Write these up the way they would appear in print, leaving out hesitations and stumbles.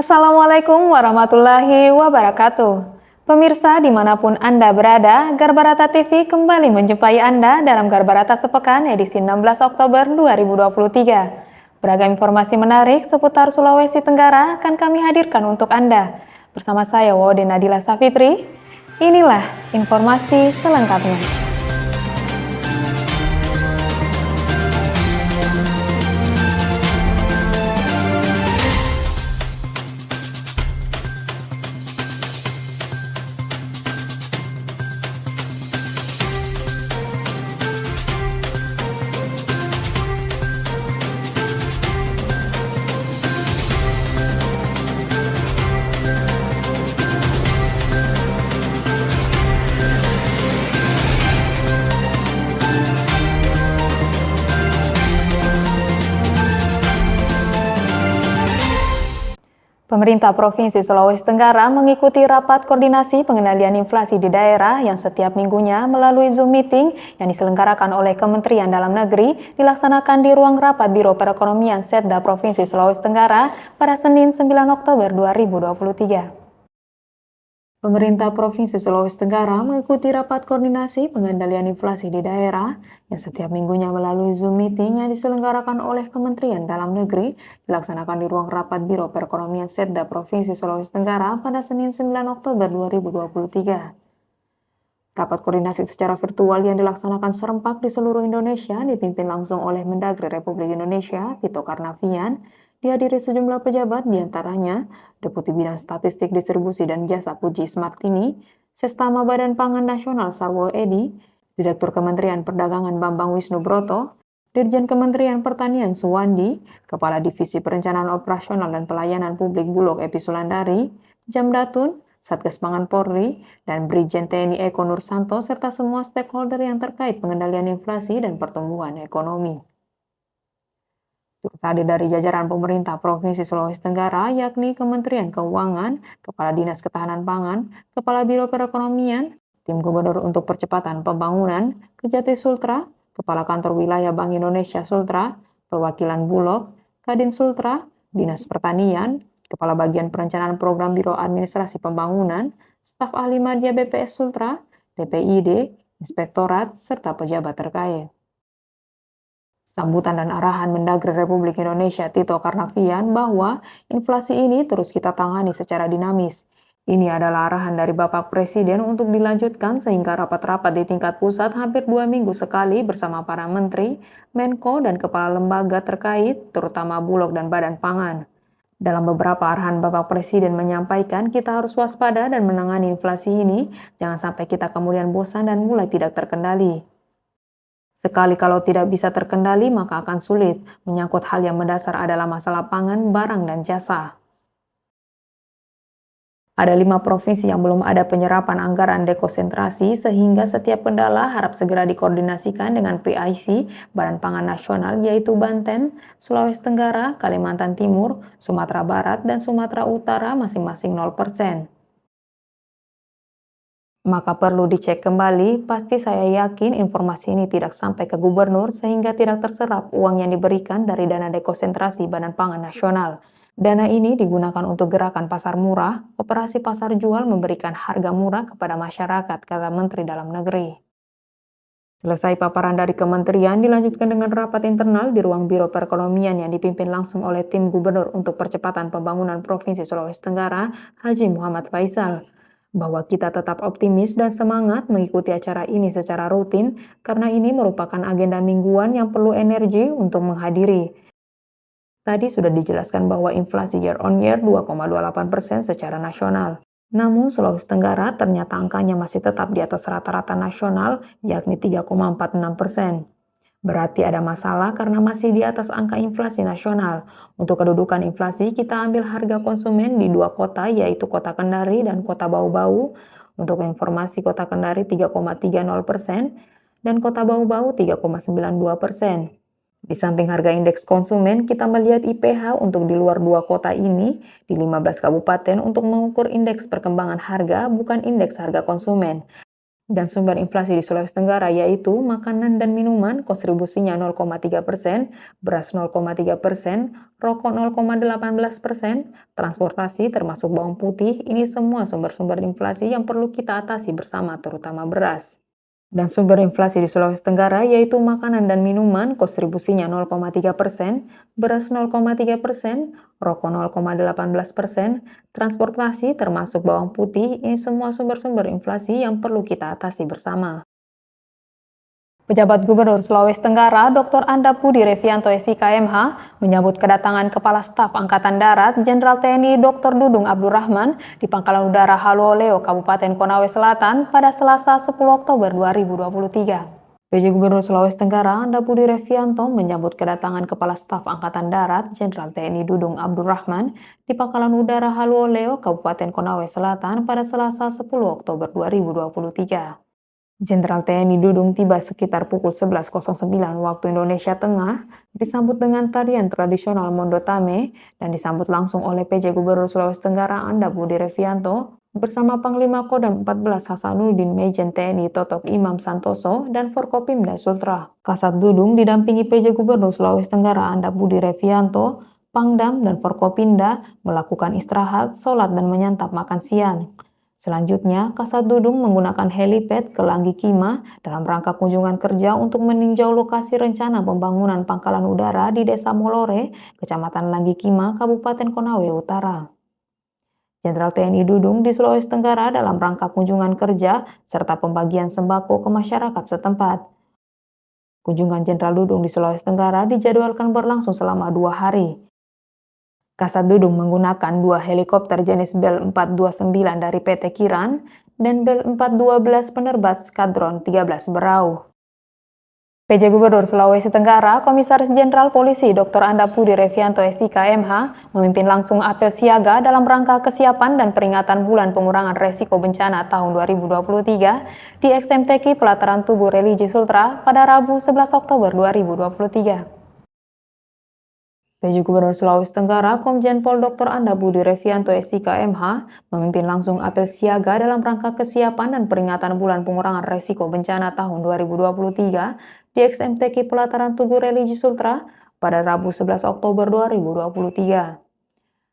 Assalamualaikum warahmatullahi wabarakatuh. Pemirsa dimanapun Anda berada, Garbarata TV kembali menjumpai Anda dalam Garbarata Sepekan edisi 16 Oktober 2023. Beragam informasi menarik seputar Sulawesi Tenggara akan kami hadirkan untuk Anda. Bersama saya Wode Nadila Safitri, inilah informasi selengkapnya. Pemerintah Provinsi Sulawesi Tenggara mengikuti rapat koordinasi pengendalian inflasi di daerah yang setiap minggunya melalui Zoom meeting yang diselenggarakan oleh Kementerian Dalam Negeri dilaksanakan di ruang rapat Biro Perekonomian Setda Provinsi Sulawesi Tenggara pada Senin 9 Oktober 2023. Pemerintah Provinsi Sulawesi Tenggara mengikuti rapat koordinasi pengendalian inflasi di daerah yang setiap minggunya melalui Zoom meeting yang diselenggarakan oleh Kementerian Dalam Negeri dilaksanakan di ruang rapat Biro Perekonomian Setda Provinsi Sulawesi Tenggara pada Senin 9 Oktober 2023. Rapat koordinasi secara virtual yang dilaksanakan serempak di seluruh Indonesia dipimpin langsung oleh Mendagri Republik Indonesia, Tito Karnavian, dihadiri sejumlah pejabat diantaranya Deputi Bidang Statistik Distribusi dan Jasa Puji Smartini, Sestama Badan Pangan Nasional Sarwo Edi, Direktur Kementerian Perdagangan Bambang Wisnu Broto, Dirjen Kementerian Pertanian Suwandi, Kepala Divisi Perencanaan Operasional dan Pelayanan Publik Bulog Epi Sulandari, Jamdatun, Satgas Pangan Polri, dan Brigjen TNI Eko Nursanto, serta semua stakeholder yang terkait pengendalian inflasi dan pertumbuhan ekonomi. Tadi dari jajaran pemerintah Provinsi Sulawesi Tenggara, yakni Kementerian Keuangan, Kepala Dinas Ketahanan Pangan, Kepala Biro Perekonomian, Tim Gubernur untuk Percepatan Pembangunan, Kejati Sultra, Kepala Kantor Wilayah Bank Indonesia Sultra, Perwakilan Bulog, Kadin Sultra, Dinas Pertanian, Kepala Bagian Perencanaan Program Biro Administrasi Pembangunan, Staf Ahli Madya BPS Sultra, TPID, Inspektorat, serta pejabat terkait. Sambutan dan arahan Mendagri Republik Indonesia Tito Karnavian bahwa inflasi ini terus kita tangani secara dinamis. Ini adalah arahan dari Bapak Presiden untuk dilanjutkan sehingga rapat-rapat di tingkat pusat hampir 2 minggu sekali bersama para menteri, Menko, dan kepala lembaga terkait, terutama Bulog dan Badan Pangan. Dalam beberapa arahan Bapak Presiden menyampaikan kita harus waspada dan menangani inflasi ini, jangan sampai kita kemudian bosan dan mulai tidak terkendali. Sekali kalau tidak bisa terkendali, maka akan sulit. Menyangkut hal yang mendasar adalah masalah pangan, barang, dan jasa. Ada 5 provinsi yang belum ada penyerapan anggaran dekonsentrasi, sehingga setiap kendala harap segera dikoordinasikan dengan PIC, Badan Pangan Nasional, yaitu Banten, Sulawesi Tenggara, Kalimantan Timur, Sumatera Barat, dan Sumatera Utara masing-masing 0%. Maka perlu dicek kembali, pasti saya yakin informasi ini tidak sampai ke gubernur sehingga tidak terserap uang yang diberikan dari dana dekonsentrasi Badan Pangan Nasional. Dana ini digunakan untuk gerakan pasar murah, operasi pasar jual memberikan harga murah kepada masyarakat, kata Menteri Dalam Negeri. Selesai paparan dari kementerian, dilanjutkan dengan rapat internal di ruang Biro Perekonomian yang dipimpin langsung oleh tim Gubernur untuk Percepatan Pembangunan Provinsi Sulawesi Tenggara, Haji Muhammad Faisal, bahwa kita tetap optimis dan semangat mengikuti acara ini secara rutin karena ini merupakan agenda mingguan yang perlu energi untuk menghadiri. Tadi sudah dijelaskan bahwa inflasi year on year 2,28% secara nasional. Namun Sulawesi Tenggara ternyata angkanya masih tetap di atas rata-rata nasional, yakni 3,46%. Berarti ada masalah karena masih di atas angka inflasi nasional. Untuk kedudukan inflasi, kita ambil harga konsumen di 2 kota, yaitu Kota Kendari dan Kota Bau-Bau. Untuk informasi, Kota Kendari 3,30% dan Kota Bau-Bau 3,92%. Di samping harga indeks konsumen, kita melihat IPH untuk di luar 2 kota ini di 15 kabupaten untuk mengukur indeks perkembangan harga, bukan indeks harga konsumen. Dan sumber inflasi di Sulawesi Tenggara yaitu makanan dan minuman kontribusinya 0,3%, beras 0,3%, rokok 0,18%, transportasi termasuk bawang putih, ini semua sumber-sumber inflasi yang perlu kita atasi bersama terutama beras. Dan sumber inflasi di Sulawesi Tenggara yaitu makanan dan minuman kontribusinya 0,3%, beras 0,3%, rokok 0,18%, transportasi termasuk bawang putih, ini semua sumber-sumber inflasi yang perlu kita atasi bersama. Pejabat Gubernur Sulawesi Tenggara, Dr. Anda Budi Revianto SIKMH, menyambut kedatangan Kepala Staf Angkatan Darat, Jenderal TNI Dr. Dudung Abdurrahman di Pangkalan Udara Haluoleo, Kabupaten Konawe Selatan pada Selasa 10 Oktober 2023. PJ Gubernur Sulawesi Tenggara, Anda Budi Revianto, menyambut kedatangan Kepala Staf Angkatan Darat, Jenderal TNI Dudung Abdurrahman di Pangkalan Udara Haluoleo, Kabupaten Konawe Selatan pada Selasa 10 Oktober 2023. Jenderal TNI Dudung tiba sekitar pukul 11.09 waktu Indonesia Tengah, disambut dengan tarian tradisional Mondo Tame, dan disambut langsung oleh PJ Gubernur Sulawesi Tenggara Anda Budi Revianto bersama Panglima Kodam 14 Hasanuddin Mejen TNI Totok Imam Santoso dan Forkopimda Sultra. Kasat Dudung didampingi PJ Gubernur Sulawesi Tenggara Anda Budi Revianto, Pangdam dan Forkopimda melakukan istirahat, sholat dan menyantap makan siang. Selanjutnya, Kasat Dudung menggunakan helipad ke Langgi Kima dalam rangka kunjungan kerja untuk meninjau lokasi rencana pembangunan pangkalan udara di Desa Molore, Kecamatan Langgi Kima, Kabupaten Konawe Utara. Jenderal TNI Dudung di Sulawesi Tenggara dalam rangka kunjungan kerja serta pembagian sembako ke masyarakat setempat. Kunjungan Jenderal Dudung di Sulawesi Tenggara dijadwalkan berlangsung selama 2 hari. Kasat Dudung menggunakan 2 helikopter jenis Bell 429 dari PT Kiran dan Bell 412 penerbat Skadron 13 Berau. PJ Gubernur Sulawesi Tenggara, Komisaris Jenderal Polisi Dr. Anda Budi Revianto SIKMH memimpin langsung apel siaga dalam rangka kesiapan dan peringatan Bulan Pengurangan Resiko Bencana tahun 2023 di XMTQ Pelataran Tugu Religi Sultra pada Rabu 11 Oktober 2023. PJ Gubernur Sulawesi Tenggara, Komjen Pol Dr. Anda Budi Revianto SIKMH, memimpin langsung apel siaga dalam rangka kesiapan dan peringatan Bulan Pengurangan Resiko Bencana tahun 2023 di XMTQ Pelataran Tugu Religi Sultra pada Rabu 11 Oktober 2023.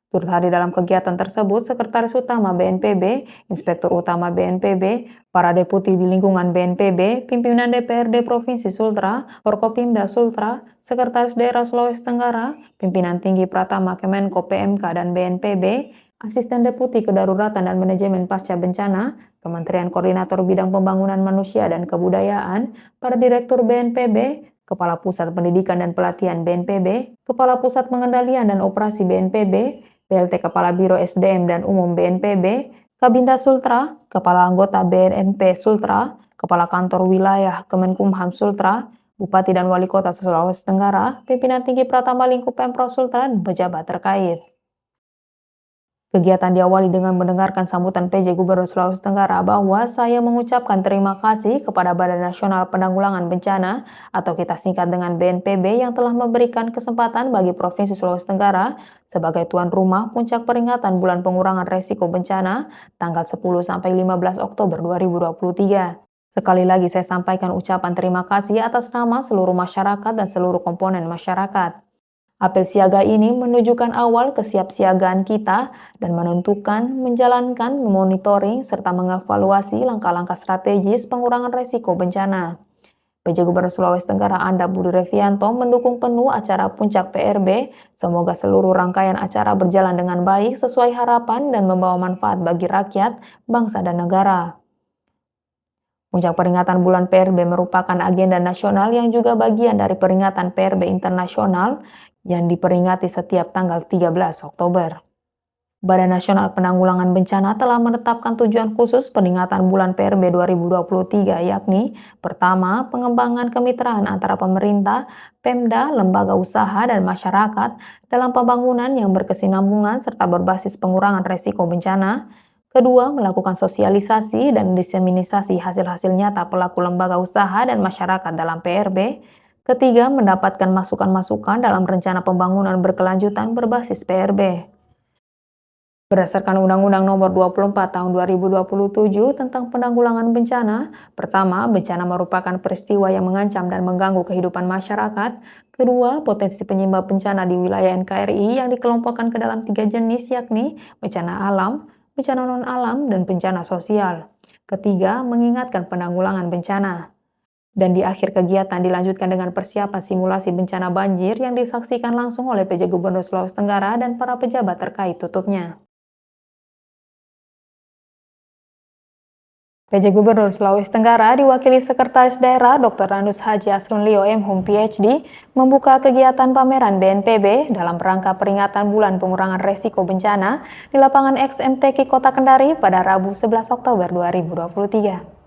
Turut hadir dalam kegiatan tersebut Sekretaris Utama BNPB, Inspektur Utama BNPB, para deputi di lingkungan BNPB, pimpinan DPRD Provinsi Sultra, Forkopimda Sultra, Sekretaris Daerah Sulawesi Tenggara, pimpinan tinggi Pratama Kemenko PMK dan BNPB, Asisten Deputi Kedaruratan dan Manajemen Pasca Bencana, Kementerian Koordinator Bidang Pembangunan Manusia dan Kebudayaan, para Direktur BNPB, Kepala Pusat Pendidikan dan Pelatihan BNPB, Kepala Pusat Pengendalian dan Operasi BNPB, PLT Kepala Biro SDM dan Umum BNPB, Kabinda Sultra, Kepala Anggota BNNP Sultra, Kepala Kantor Wilayah Kemenkumham Sultra, Bupati dan Wali Kota Sulawesi Tenggara, pimpinan tinggi Pratama Lingkup Pemprov Sultra, dan pejabat terkait. Kegiatan diawali dengan mendengarkan sambutan PJ Gubernur Sulawesi Tenggara bahwa saya mengucapkan terima kasih kepada Badan Nasional Penanggulangan Bencana atau kita singkat dengan BNPB yang telah memberikan kesempatan bagi Provinsi Sulawesi Tenggara sebagai tuan rumah puncak peringatan Bulan Pengurangan Resiko Bencana tanggal 10-15 Oktober 2023. Sekali lagi saya sampaikan ucapan terima kasih atas nama seluruh masyarakat dan seluruh komponen masyarakat. Apel siaga ini menunjukkan awal kesiapsiagaan kita dan menentukan, menjalankan, memonitoring, serta mengevaluasi langkah-langkah strategis pengurangan resiko bencana. PJ Gubernur Sulawesi Tenggara Anda Budi Revianto mendukung penuh acara Puncak PRB. Semoga seluruh rangkaian acara berjalan dengan baik sesuai harapan dan membawa manfaat bagi rakyat, bangsa, dan negara. Puncak peringatan bulan PRB merupakan agenda nasional yang juga bagian dari peringatan PRB internasional yang diperingati setiap tanggal 13 Oktober. Badan Nasional Penanggulangan Bencana telah menetapkan tujuan khusus peringatan bulan PRB 2023 yakni pertama, pengembangan kemitraan antara pemerintah, Pemda, lembaga usaha, dan masyarakat dalam pembangunan yang berkesinambungan serta berbasis pengurangan resiko bencana. Kedua, melakukan sosialisasi dan diseminisasi hasil-hasil nyata pelaku lembaga usaha dan masyarakat dalam PRB. Ketiga, mendapatkan masukan-masukan dalam rencana pembangunan berkelanjutan berbasis PRB. Berdasarkan Undang-Undang Nomor 24 Tahun 2027 tentang Penanggulangan Bencana, pertama, bencana merupakan peristiwa yang mengancam dan mengganggu kehidupan masyarakat. Kedua, potensi penyebab bencana di wilayah NKRI yang dikelompokkan ke dalam tiga jenis, yakni bencana alam, bencana non-alam, dan bencana sosial. Ketiga, mengingatkan penanggulangan bencana. Dan di akhir kegiatan dilanjutkan dengan persiapan simulasi bencana banjir yang disaksikan langsung oleh PJ Gubernur Sulawesi Tenggara dan para pejabat terkait tutupnya. PJ Gubernur Sulawesi Tenggara diwakili Sekretaris Daerah Dr. Randus Haji Asrunlio M.Hum PhD membuka kegiatan pameran BNPB dalam rangka peringatan Bulan Pengurangan Resiko Bencana di lapangan XMTQ Kota Kendari pada Rabu 11 Oktober 2023.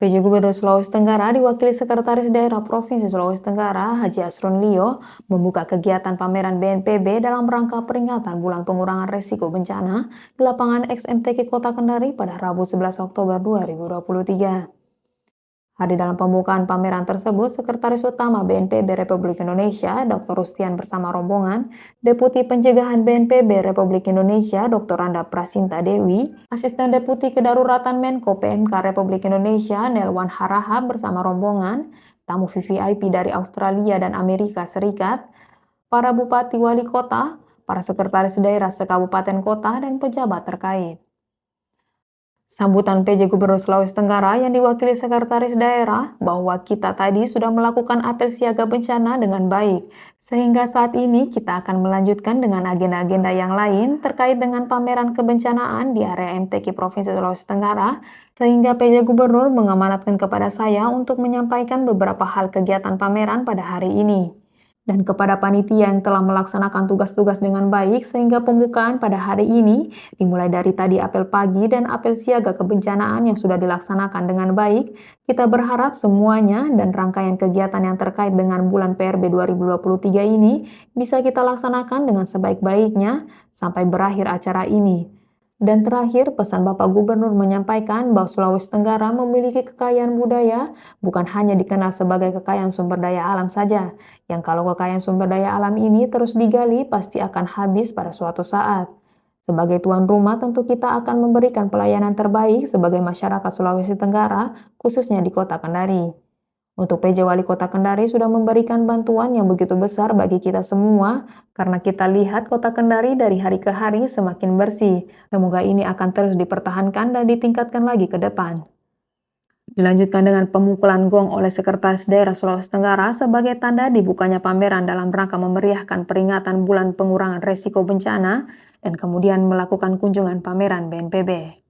PJ Gubernur Sulawesi Tenggara diwakili Sekretaris Daerah Provinsi Sulawesi Tenggara Haji Asrun Lio membuka kegiatan pameran BNPB dalam rangka peringatan Bulan Pengurangan Resiko Bencana di lapangan XMTQ Kota Kendari pada Rabu 11 Oktober 2023. Hadir dalam pembukaan pameran tersebut, Sekretaris Utama BNPB Republik Indonesia, Dr. Rustian bersama rombongan, Deputi Pencegahan BNPB Republik Indonesia, Dr. Randa Prasinta Dewi, Asisten Deputi Kedaruratan Menko PMK Republik Indonesia, Nelwan Harahap bersama rombongan, tamu VVIP dari Australia dan Amerika Serikat, para bupati wali kota, para sekretaris daerah sekabupaten kota, dan pejabat terkait. Sambutan PJ Gubernur Sulawesi Tenggara yang diwakili Sekretaris Daerah bahwa kita tadi sudah melakukan apel siaga bencana dengan baik, sehingga saat ini kita akan melanjutkan dengan agenda-agenda yang lain terkait dengan pameran kebencanaan di area MTQ Provinsi Sulawesi Tenggara, sehingga PJ Gubernur mengamanatkan kepada saya untuk menyampaikan beberapa hal kegiatan pameran pada hari ini. Dan kepada panitia yang telah melaksanakan tugas-tugas dengan baik sehingga pembukaan pada hari ini dimulai dari tadi apel pagi dan apel siaga kebencanaan yang sudah dilaksanakan dengan baik, kita berharap semuanya dan rangkaian kegiatan yang terkait dengan bulan PRB 2023 ini bisa kita laksanakan dengan sebaik-baiknya sampai berakhir acara ini. Dan terakhir, pesan Bapak Gubernur menyampaikan bahwa Sulawesi Tenggara memiliki kekayaan budaya bukan hanya dikenal sebagai kekayaan sumber daya alam saja, yang kalau kekayaan sumber daya alam ini terus digali pasti akan habis pada suatu saat. Sebagai tuan rumah tentu kita akan memberikan pelayanan terbaik sebagai masyarakat Sulawesi Tenggara, khususnya di Kota Kendari. Untuk PJ Wali Kota Kendari sudah memberikan bantuan yang begitu besar bagi kita semua, karena kita lihat Kota Kendari dari hari ke hari semakin bersih. Semoga ini akan terus dipertahankan dan ditingkatkan lagi ke depan. Dilanjutkan dengan pemukulan gong oleh Sekretaris Daerah Sulawesi Tenggara sebagai tanda dibukanya pameran dalam rangka memeriahkan peringatan Bulan Pengurangan Resiko Bencana dan kemudian melakukan kunjungan pameran BNPB.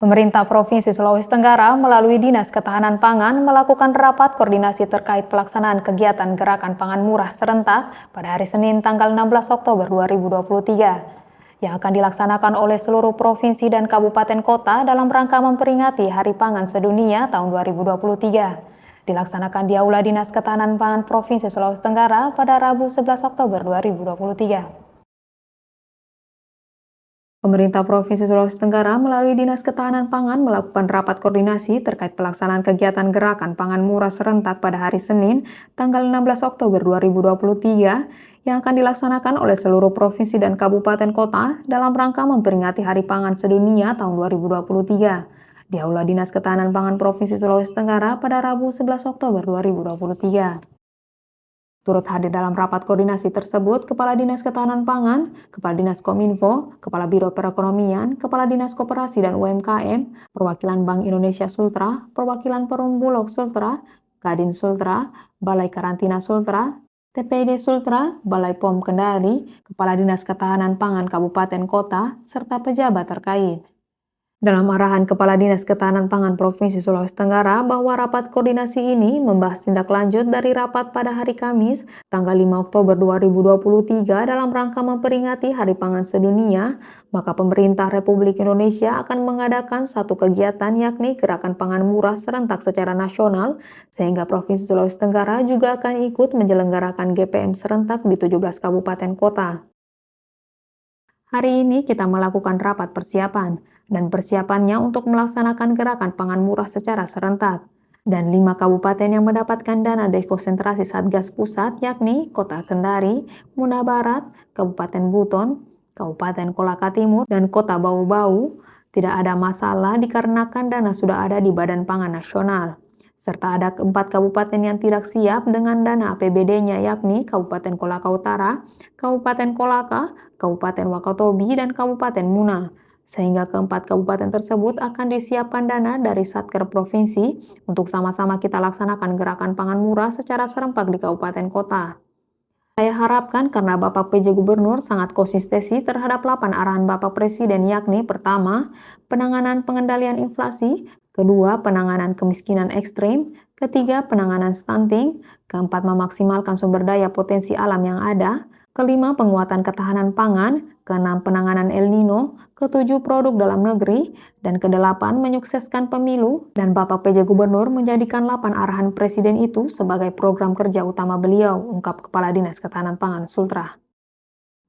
Pemerintah Provinsi Sulawesi Tenggara melalui Dinas Ketahanan Pangan melakukan rapat koordinasi terkait pelaksanaan kegiatan Gerakan Pangan Murah serentak pada hari Senin tanggal 16 Oktober 2023 yang akan dilaksanakan oleh seluruh provinsi dan kabupaten kota dalam rangka memperingati Hari Pangan Sedunia tahun 2023. Dilaksanakan di Aula Dinas Ketahanan Pangan Provinsi Sulawesi Tenggara pada Rabu 11 Oktober 2023. Pemerintah Provinsi Sulawesi Tenggara melalui Dinas Ketahanan Pangan melakukan rapat koordinasi terkait pelaksanaan kegiatan Gerakan Pangan Murah serentak pada hari Senin, tanggal 16 Oktober 2023, yang akan dilaksanakan oleh seluruh provinsi dan kabupaten kota dalam rangka memperingati Hari Pangan Sedunia tahun 2023 di Aula Dinas Ketahanan Pangan Provinsi Sulawesi Tenggara pada Rabu 11 Oktober 2023. Turut hadir dalam rapat koordinasi tersebut Kepala Dinas Ketahanan Pangan, Kepala Dinas Kominfo, Kepala Biro Perekonomian, Kepala Dinas Koperasi dan UMKM, Perwakilan Bank Indonesia Sultra, Perwakilan Perum Bulog Sultra, Kadin Sultra, Balai Karantina Sultra, TPD Sultra, Balai POM Kendari, Kepala Dinas Ketahanan Pangan Kabupaten Kota, serta pejabat terkait. Dalam arahan Kepala Dinas Ketahanan Pangan Provinsi Sulawesi Tenggara bahwa rapat koordinasi ini membahas tindak lanjut dari rapat pada hari Kamis, tanggal 5 Oktober 2023 dalam rangka memperingati Hari Pangan Sedunia, maka pemerintah Republik Indonesia akan mengadakan satu kegiatan yakni Gerakan Pangan Murah serentak secara nasional, sehingga Provinsi Sulawesi Tenggara juga akan ikut menyelenggarakan GPM serentak di 17 kabupaten kota. Hari ini kita melakukan rapat persiapan, dan persiapannya untuk melaksanakan gerakan pangan murah secara serentak. Dan 5 kabupaten yang mendapatkan dana dekonsentrasi Satgas Pusat yakni Kota Kendari, Muna Barat, Kabupaten Buton, Kabupaten Kolaka Timur, dan Kota Bau-Bau tidak ada masalah dikarenakan dana sudah ada di Badan Pangan Nasional. Serta ada 4 kabupaten yang tidak siap dengan dana APBD-nya yakni Kabupaten Kolaka Utara, Kabupaten Kolaka, Kabupaten Wakatobi, dan Kabupaten Muna. Sehingga keempat kabupaten tersebut akan disiapkan dana dari Satker Provinsi untuk sama-sama kita laksanakan gerakan pangan murah secara serempak di kabupaten kota. Saya harapkan karena Bapak PJ Gubernur sangat konsistensi terhadap 8 arahan Bapak Presiden yakni pertama, penanganan pengendalian inflasi, kedua, penanganan kemiskinan ekstrim, ketiga, penanganan stunting, keempat, memaksimalkan sumber daya potensi alam yang ada, kelima, penguatan ketahanan pangan, keenam, penanganan El Nino, ketujuh, produk dalam negeri, dan kedelapan, menyukseskan pemilu, dan Bapak PJ Gubernur menjadikan 8 arahan Presiden itu sebagai program kerja utama beliau, ungkap Kepala Dinas Ketahanan Pangan Sultra.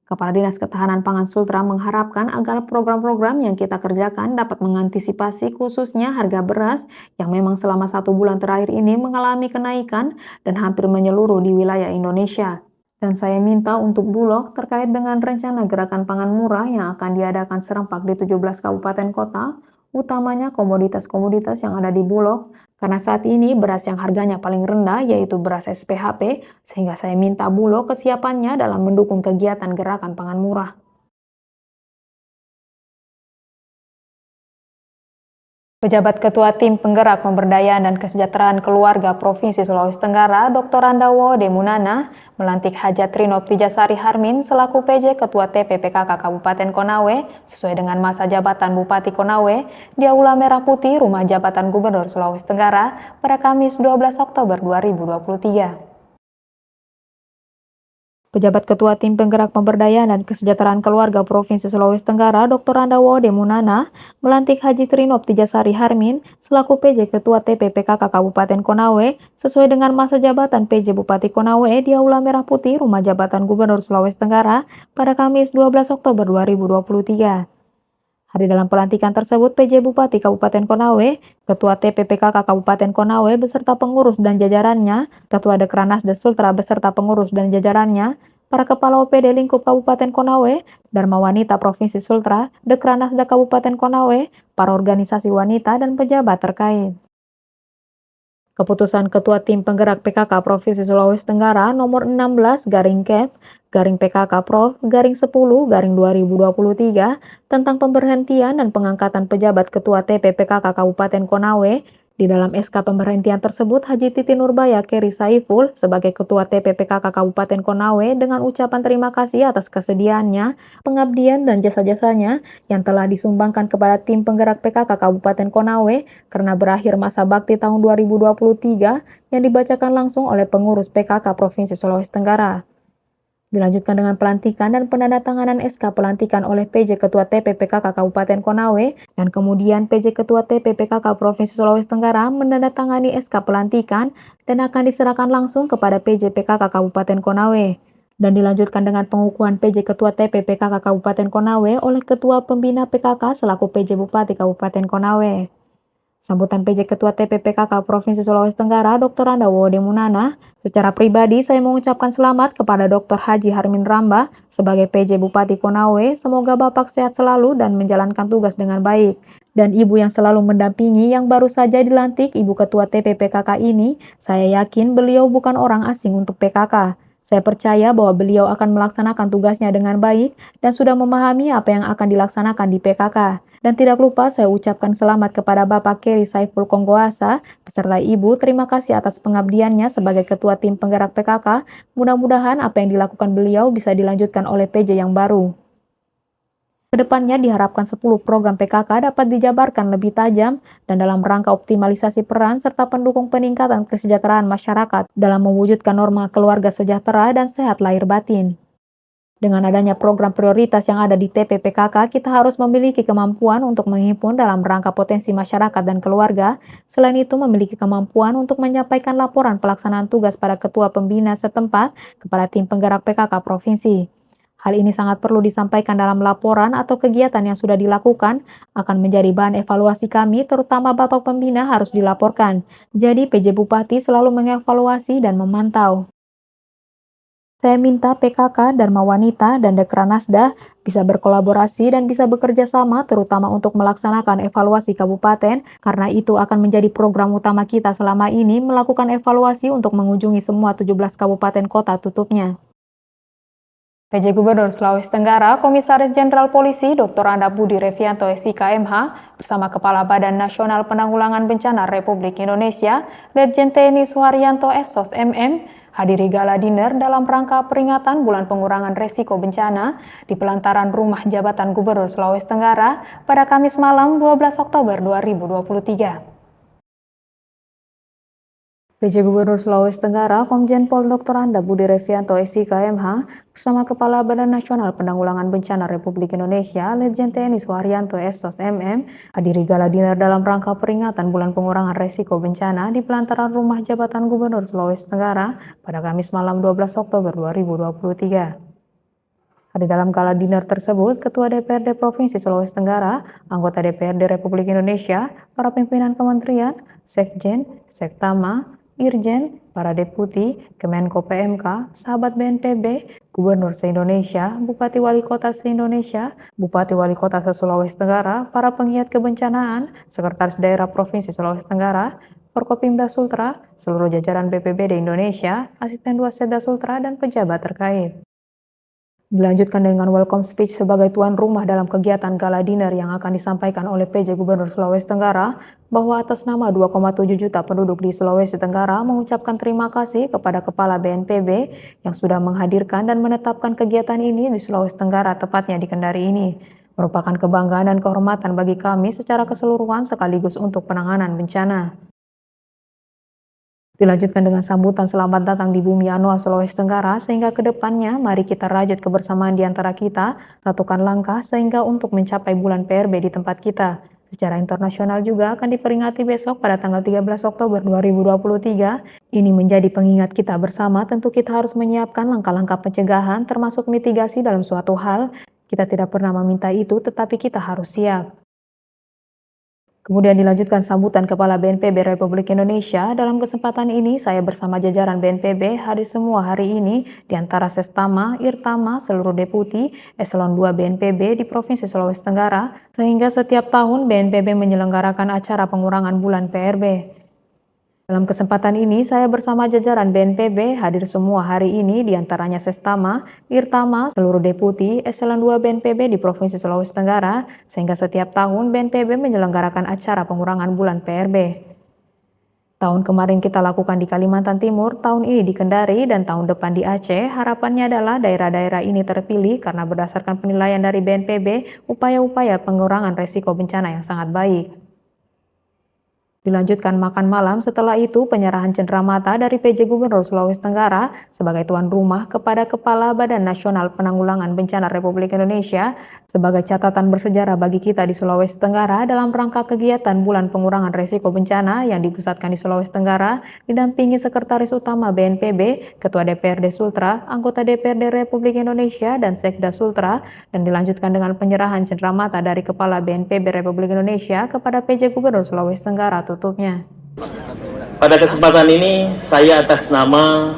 Kepala Dinas Ketahanan Pangan Sultra mengharapkan agar program-program yang kita kerjakan dapat mengantisipasi khususnya harga beras yang memang selama 1 bulan terakhir ini mengalami kenaikan dan hampir menyeluruh di wilayah Indonesia. Dan saya minta untuk Bulog terkait dengan rencana gerakan pangan murah yang akan diadakan serempak di 17 kabupaten kota, utamanya komoditas-komoditas yang ada di Bulog, karena saat ini beras yang harganya paling rendah yaitu beras SPHP, sehingga saya minta Bulog kesiapannya dalam mendukung kegiatan gerakan pangan murah. Pejabat Ketua Tim Penggerak Pemberdayaan dan Kesejahteraan Keluarga Provinsi Sulawesi Tenggara, Dr. Randawo Demunana, melantik Hajat Rinop Tijasari Harmin selaku PJ Ketua TPPKK Kabupaten Konawe sesuai dengan masa jabatan Bupati Konawe di Aula Merah Putih Rumah Jabatan Gubernur Sulawesi Tenggara pada Kamis 12 Oktober 2023. Pejabat Ketua Tim Penggerak Pemberdayaan dan Kesejahteraan Keluarga Provinsi Sulawesi Tenggara, Dr. Randawo Demunana, melantik Haji Trinop Tijasari Harmin selaku PJ Ketua TPPKK Kabupaten Konawe sesuai dengan masa jabatan PJ Bupati Konawe di Aula Merah Putih Rumah Jabatan Gubernur Sulawesi Tenggara pada Kamis 12 Oktober 2023. Hari dalam pelantikan tersebut, PJ Bupati Kabupaten Konawe, Ketua TPPKK Kabupaten Konawe beserta pengurus dan jajarannya, Ketua Dekranasda Sultra beserta pengurus dan jajarannya, para Kepala OPD Lingkup Kabupaten Konawe, Dharma Wanita Provinsi Sultra, Dekranasda Kabupaten Konawe, para organisasi wanita dan pejabat terkait. Keputusan Ketua Tim Penggerak PKK Provinsi Sulawesi Tenggara nomor 16 garing Kep garing PKK Prov garing 10 garing 2023 tentang pemberhentian dan pengangkatan pejabat Ketua TPPKK Kabupaten Konawe. Di dalam SK pemberhentian tersebut, Haji Titi Nurbaya Keri Saiful sebagai Ketua TPPKK Kabupaten Konawe dengan ucapan terima kasih atas kesediaannya, pengabdian dan jasa-jasanya yang telah disumbangkan kepada tim penggerak PKK Kabupaten Konawe karena berakhir masa bakti tahun 2023 yang dibacakan langsung oleh pengurus PKK Provinsi Sulawesi Tenggara. Dilanjutkan dengan pelantikan dan penandatanganan SK pelantikan oleh PJ Ketua TPPKK Kabupaten Konawe dan kemudian PJ Ketua TPPKK Provinsi Sulawesi Tenggara menandatangani SK pelantikan dan akan diserahkan langsung kepada PJ PKK Kabupaten Konawe. Dan dilanjutkan dengan pengukuhan PJ Ketua TPPKK Kabupaten Konawe oleh Ketua Pembina PKK selaku PJ Bupati Kabupaten Konawe. Sambutan PJ Ketua TPPKK Provinsi Sulawesi Tenggara, Dr. Randawo Demunana, secara pribadi saya mengucapkan selamat kepada Dr. Haji Harmin Ramba sebagai PJ Bupati Konawe. Semoga Bapak sehat selalu dan menjalankan tugas dengan baik. Dan Ibu yang selalu mendampingi yang baru saja dilantik Ibu Ketua TPPKK ini, saya yakin beliau bukan orang asing untuk PKK. Saya percaya bahwa beliau akan melaksanakan tugasnya dengan baik dan sudah memahami apa yang akan dilaksanakan di PKK. Dan tidak lupa saya ucapkan selamat kepada Bapak Keri Saiful Konggoasa beserta Ibu. Terima kasih atas pengabdiannya sebagai Ketua Tim Penggerak PKK. Mudah-mudahan apa yang dilakukan beliau bisa dilanjutkan oleh PJ yang baru. Kedepannya diharapkan 10 program PKK dapat dijabarkan lebih tajam dan dalam rangka optimalisasi peran serta pendukung peningkatan kesejahteraan masyarakat dalam mewujudkan norma keluarga sejahtera dan sehat lahir batin. Dengan adanya program prioritas yang ada di TPPKK, kita harus memiliki kemampuan untuk menghimpun dalam rangka potensi masyarakat dan keluarga. Selain itu, memiliki kemampuan untuk menyampaikan laporan pelaksanaan tugas pada ketua pembina setempat kepada tim penggerak PKK provinsi. Hal ini sangat perlu disampaikan dalam laporan atau kegiatan yang sudah dilakukan akan menjadi bahan evaluasi kami, terutama Bapak Pembina harus dilaporkan. Jadi PJ Bupati selalu mengevaluasi dan memantau. Saya minta PKK, Dharma Wanita, dan Dekranasda bisa berkolaborasi dan bisa bekerja sama terutama untuk melaksanakan evaluasi kabupaten karena itu akan menjadi program utama kita selama ini melakukan evaluasi untuk mengunjungi semua 17 kabupaten kota tutupnya. PJ Gubernur Sulawesi Tenggara, Komisaris Jenderal Polisi Dr. Anda Budi Revianto SIKMH bersama Kepala Badan Nasional Penanggulangan Bencana Republik Indonesia, Letjen TNI Suharyanto SOS MM, hadiri gala dinner dalam rangka peringatan Bulan Pengurangan Resiko Bencana di pelataran Rumah Jabatan Gubernur Sulawesi Tenggara pada Kamis malam 12 Oktober 2023. PJ Gubernur Sulawesi Tenggara, Komjen Pol Dr. Anda Budi Revianto SIKMH bersama Kepala Badan Nasional Penanggulangan Bencana Republik Indonesia, Letjen TNI Suharyanto SOS MM, hadiri gala dinner dalam rangka peringatan Bulan Pengurangan Resiko Bencana di pelataran Rumah Jabatan Gubernur Sulawesi Tenggara pada Kamis malam 12 Oktober 2023. Di dalam gala dinner tersebut, Ketua DPRD Provinsi Sulawesi Tenggara, anggota DPRD Republik Indonesia, para pimpinan kementerian, Sekjen, Sektama, Irjen, para deputi, Kemenko PMK, sahabat BNPB, Gubernur se-Indonesia, Bupati Wali Kota se-Indonesia, Bupati Wali Kota se-Sulawesi Tenggara, para penggiat kebencanaan, Sekretaris Daerah Provinsi Sulawesi Tenggara, Forkopimda Sultra, seluruh jajaran BPBD Indonesia, Asisten 2 Setda Sultra, dan pejabat terkait. Dilanjutkan dengan welcome speech sebagai tuan rumah dalam kegiatan gala dinner yang akan disampaikan oleh PJ Gubernur Sulawesi Tenggara bahwa atas nama 2,7 juta penduduk di Sulawesi Tenggara mengucapkan terima kasih kepada Kepala BNPB yang sudah menghadirkan dan menetapkan kegiatan ini di Sulawesi Tenggara, tepatnya di Kendari ini. Merupakan kebanggaan dan kehormatan bagi kami secara keseluruhan sekaligus untuk penanganan bencana. Dilanjutkan dengan sambutan selamat datang di Bumi Anoa, Sulawesi Tenggara, sehingga ke depannya mari kita rajut kebersamaan di antara kita, satukan langkah sehingga untuk mencapai bulan PRB di tempat kita. Secara internasional juga akan diperingati besok pada tanggal 13 Oktober 2023. Ini menjadi pengingat kita bersama, tentu kita harus menyiapkan langkah-langkah pencegahan termasuk mitigasi dalam suatu hal. Kita tidak pernah meminta itu, tetapi kita harus siap. Kemudian dilanjutkan sambutan Kepala BNPB Republik Indonesia. Dalam kesempatan ini, saya bersama jajaran BNPB hadir semua hari ini di antara Sestama, Irtama, seluruh deputi, Eselon 2 BNPB di Provinsi Sulawesi Tenggara, sehingga setiap tahun BNPB menyelenggarakan acara pengurangan bulan PRB. Dalam kesempatan ini, saya bersama jajaran BNPB hadir semua hari ini di antaranya Sestama, Irtama, seluruh deputi, Eselon 2 BNPB di Provinsi Sulawesi Tenggara, sehingga setiap tahun BNPB menyelenggarakan acara pengurangan bulan PRB. Tahun kemarin kita lakukan di Kalimantan Timur, tahun ini di Kendari, dan tahun depan di Aceh. Harapannya adalah daerah-daerah ini terpilih karena berdasarkan penilaian dari BNPB, upaya-upaya pengurangan resiko bencana yang sangat baik. Dilanjutkan makan malam, setelah itu penyerahan cenderamata dari PJ Gubernur Sulawesi Tenggara sebagai tuan rumah kepada Kepala Badan Nasional Penanggulangan Bencana Republik Indonesia sebagai catatan bersejarah bagi kita di Sulawesi Tenggara dalam rangka kegiatan Bulan Pengurangan Resiko Bencana yang dipusatkan di Sulawesi Tenggara didampingi Sekretaris Utama BNPB, Ketua DPRD Sultra, anggota DPRD Republik Indonesia, dan Sekda Sultra, dan dilanjutkan dengan penyerahan cenderamata dari Kepala BNPB Republik Indonesia kepada PJ Gubernur Sulawesi Tenggara tutupnya. Pada kesempatan ini saya atas nama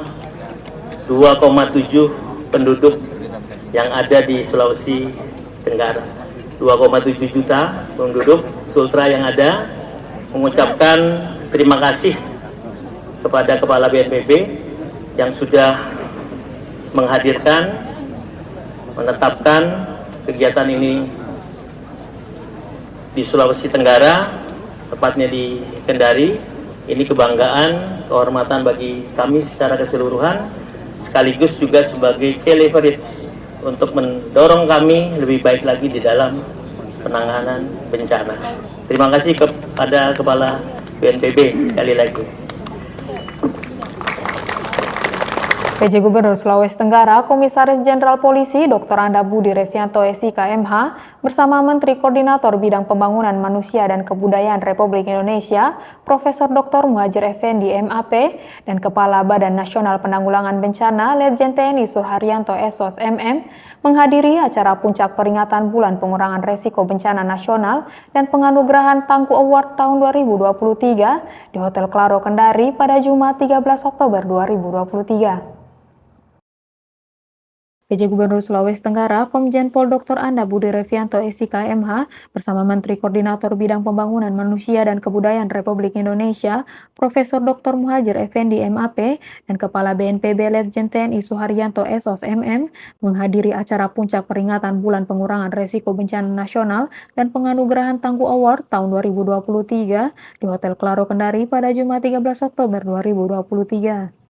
2,7 penduduk yang ada di Sulawesi Tenggara, 2,7 juta penduduk Sultra yang ada, mengucapkan terima kasih kepada Kepala BNPB yang sudah menghadirkan, menetapkan kegiatan ini di Sulawesi Tenggara, tepatnya di Kendari. Ini kebanggaan, kehormatan bagi kami secara keseluruhan, sekaligus juga sebagai key leverage untuk mendorong kami lebih baik lagi di dalam penanganan bencana. Terima kasih kepada Kepala BNPB sekali lagi. PJ Gubernur Sulawesi Tenggara, Komisaris Jenderal Polisi Dr. Anda Budi Revianto SIK MH bersama Menteri Koordinator Bidang Pembangunan Manusia dan Kebudayaan Republik Indonesia, Profesor Dr. Muhadjir Effendi MAP, dan Kepala Badan Nasional Penanggulangan Bencana Letjen TNI Suharyanto SOS MM menghadiri acara puncak peringatan Bulan Pengurangan Resiko Bencana Nasional dan penganugerahan Tangguh Award tahun 2023 di Hotel Claro Kendari pada Jumat 13 Oktober 2023. PJ Gubernur Sulawesi Tenggara, Komjen Pol Dr. Anda Budi Revianto SIK MH bersama Menteri Koordinator Bidang Pembangunan Manusia dan Kebudayaan Republik Indonesia, Profesor Dr. Muhadjir Effendi MAP, dan Kepala BNPB Letjen TNI Suharyanto SOS MM menghadiri acara puncak peringatan Bulan Pengurangan Resiko Bencana Nasional dan penganugerahan Tangguh Award tahun 2023 di Hotel Claro Kendari pada Jumat 13 Oktober 2023.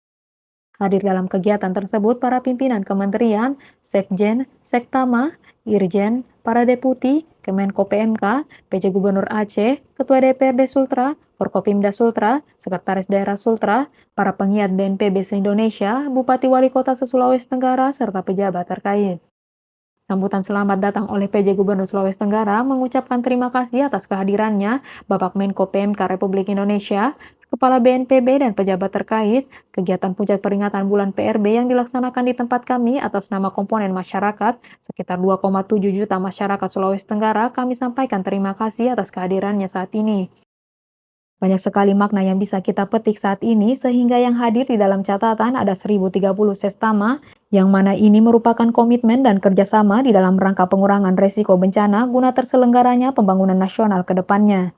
Hadir dalam kegiatan tersebut para pimpinan kementerian, sekjen, sektama, irjen, para deputi, Kemenko PMK, PJ Gubernur Aceh, Ketua DPRD Sultra, Forkopimda Sultra, Sekretaris Daerah Sultra, para penggiat BNPB se-Indonesia, Bupati Wali Kota se-Sulawesi Tenggara, serta pejabat terkait. Sambutan selamat datang oleh PJ Gubernur Sulawesi Tenggara mengucapkan terima kasih atas kehadirannya Bapak Menko PMK Republik Indonesia, Kepala BNPB dan pejabat terkait, kegiatan puncak peringatan bulan PRB yang dilaksanakan di tempat kami atas nama komponen masyarakat, sekitar 2,7 juta masyarakat Sulawesi Tenggara, kami sampaikan terima kasih atas kehadirannya saat ini. Banyak sekali makna yang bisa kita petik saat ini, sehingga yang hadir di dalam catatan ada 1030 sestama, yang mana ini merupakan komitmen dan kerjasama di dalam rangka pengurangan resiko bencana guna terselenggaranya pembangunan nasional ke depannya.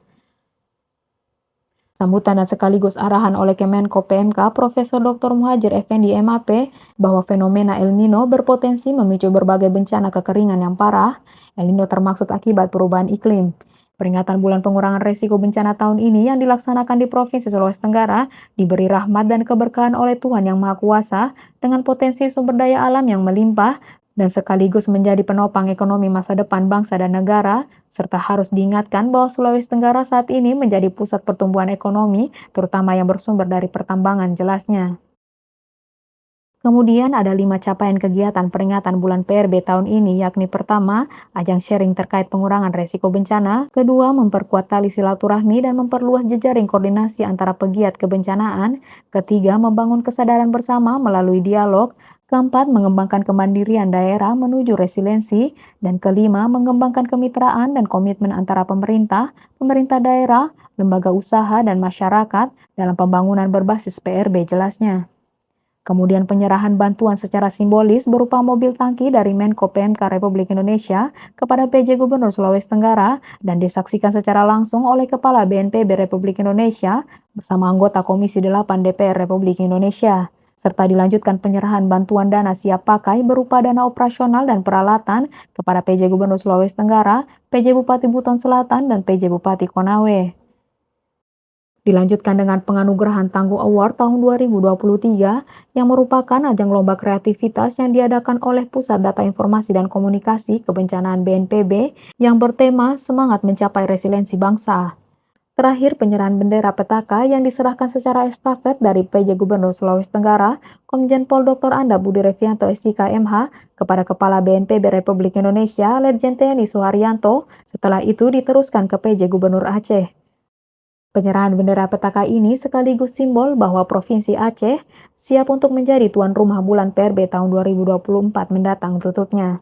Sambutan dan sekaligus arahan oleh Kemenko PMK Profesor Dr. Muhadjir Effendi MAP bahwa fenomena El Nino berpotensi memicu berbagai bencana kekeringan yang parah. El Nino termaksud akibat perubahan iklim. Peringatan Bulan Pengurangan Resiko Bencana tahun ini yang dilaksanakan di Provinsi Sulawesi Tenggara diberi rahmat dan keberkahan oleh Tuhan Yang Maha Kuasa dengan potensi sumber daya alam yang melimpah dan sekaligus menjadi penopang ekonomi masa depan bangsa dan negara, serta harus diingatkan bahwa Sulawesi Tenggara saat ini menjadi pusat pertumbuhan ekonomi, terutama yang bersumber dari pertambangan jelasnya. Kemudian ada 5 capaian kegiatan peringatan bulan PRB tahun ini, yakni pertama, ajang sharing terkait pengurangan resiko bencana, kedua, memperkuat tali silaturahmi dan memperluas jejaring koordinasi antara pegiat kebencanaan, ketiga, membangun kesadaran bersama melalui dialog, keempat, mengembangkan kemandirian daerah menuju resiliensi, dan kelima, mengembangkan kemitraan dan komitmen antara pemerintah, pemerintah daerah, lembaga usaha, dan masyarakat dalam pembangunan berbasis PRB jelasnya. Kemudian penyerahan bantuan secara simbolis berupa mobil tangki dari Menko PMK Republik Indonesia kepada PJ Gubernur Sulawesi Tenggara dan disaksikan secara langsung oleh Kepala BNPB Republik Indonesia bersama anggota Komisi 8 DPR Republik Indonesia. Serta dilanjutkan penyerahan bantuan dana siap pakai berupa dana operasional dan peralatan kepada PJ Gubernur Sulawesi Tenggara, PJ Bupati Buton Selatan, dan PJ Bupati Konawe. Dilanjutkan dengan penganugerahan Tangguh Award tahun 2023 yang merupakan ajang lomba kreativitas yang diadakan oleh Pusat Data Informasi dan Komunikasi Kebencanaan BNPB yang bertema Semangat Mencapai Resiliensi Bangsa. Terakhir, penyerahan bendera petaka yang diserahkan secara estafet dari PJ Gubernur Sulawesi Tenggara, Komjen Pol Dr. Anda Budi Revianto SIK MH kepada Kepala BNPB Republik Indonesia, Letjen TNI Suharyanto. Setelah itu diteruskan ke PJ Gubernur Aceh. Penyerahan bendera petaka ini sekaligus simbol bahwa Provinsi Aceh siap untuk menjadi tuan rumah bulan PRB tahun 2024 mendatang tutupnya.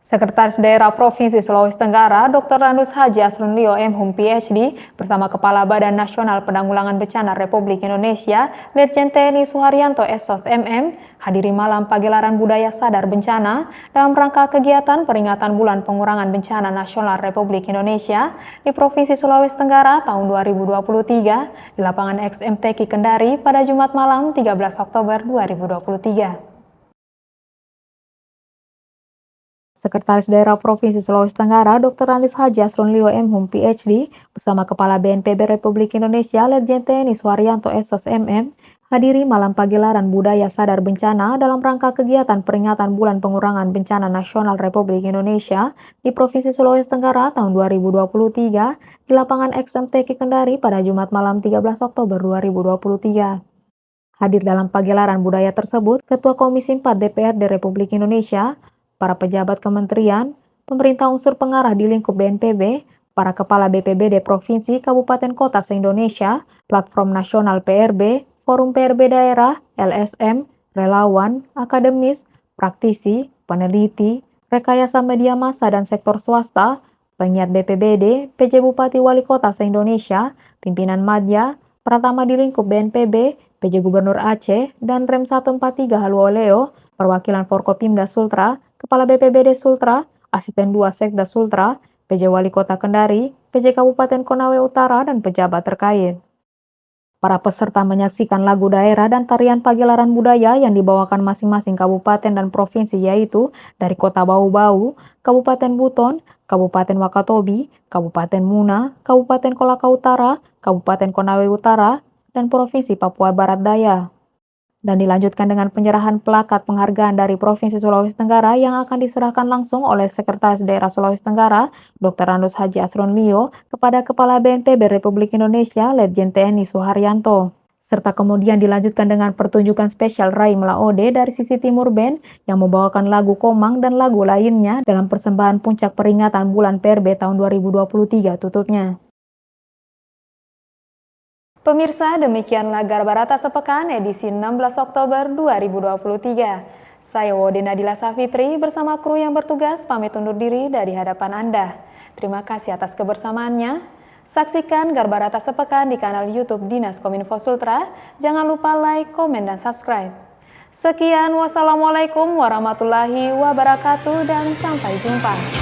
Sekretaris Daerah Provinsi Sulawesi Tenggara, Dr. Randus Haji Asrunlio M.Hum PhD, bersama Kepala Badan Nasional Penanggulangan Bencana Republik Indonesia, Letjen TNI Suharyanto SOS MM, hadiri malam pagelaran budaya sadar bencana dalam rangka kegiatan peringatan Bulan Pengurangan Bencana Nasional Republik Indonesia di Provinsi Sulawesi Tenggara tahun 2023 di lapangan XMTQ Kendari pada Jumat malam 13 Oktober 2023. Sekretaris Daerah Provinsi Sulawesi Tenggara, Dr. Randus Haji Asrunlio M.Hum PhD, bersama Kepala BNPB Republik Indonesia, Letjen TNI Suharyanto SOS MM, Hadiri malam pagelaran budaya sadar bencana dalam rangka kegiatan peringatan Bulan Pengurangan Bencana Nasional Republik Indonesia di Provinsi Sulawesi Tenggara tahun 2023 di lapangan XMTK Kendari pada Jumat malam 13 Oktober 2023. Hadir dalam pagelaran budaya tersebut Ketua Komisi 4 DPRD Republik Indonesia, para pejabat kementerian, pemerintah unsur pengarah di lingkup BNPB, para kepala BPBD Provinsi, Kabupaten Kota se-Indonesia, Platform Nasional PRB, Forum PRB Daerah, LSM, relawan, akademis, praktisi, peneliti, rekayasa media massa dan sektor swasta, pengiat BPBD, PJ Bupati Wali Kota se-Indonesia, pimpinan madya, pratama di lingkup BNPB, PJ Gubernur Aceh, dan Rem 143 Haluoleo, perwakilan Forkopimda Sultra, Kepala BPBD Sultra, Asisten 2 Sekda Sultra, PJ Wali Kota Kendari, PJ Kabupaten Konawe Utara, dan pejabat terkait. Para peserta menyaksikan lagu daerah dan tarian pagelaran budaya yang dibawakan masing-masing kabupaten dan provinsi, yaitu dari Kota Bau-Bau, Kabupaten Buton, Kabupaten Wakatobi, Kabupaten Muna, Kabupaten Kolaka Utara, Kabupaten Konawe Utara, dan Provinsi Papua Barat Daya. Dan dilanjutkan dengan penyerahan plakat penghargaan dari Provinsi Sulawesi Tenggara yang akan diserahkan langsung oleh Sekretaris Daerah Sulawesi Tenggara, Dr. Randus Haji Asron Lio, kepada Kepala BNPB Republik Indonesia, Letjen TNI Suharyanto. Serta kemudian dilanjutkan dengan pertunjukan spesial Raim Laode dari sisi Timur Band yang membawakan lagu Komang dan lagu lainnya dalam persembahan puncak peringatan Bulan PRB tahun 2023 tutupnya. Pemirsa, demikianlah Garbarata Sepekan edisi 16 Oktober 2023. Saya Wode Nadila Safitri bersama kru yang bertugas pamit undur diri dari hadapan Anda. Terima kasih atas kebersamaannya. Saksikan Garbarata Sepekan di kanal YouTube Dinas Kominfo Sultra. Jangan lupa like, komen, dan subscribe. Sekian, wassalamualaikum warahmatullahi wabarakatuh, dan sampai jumpa.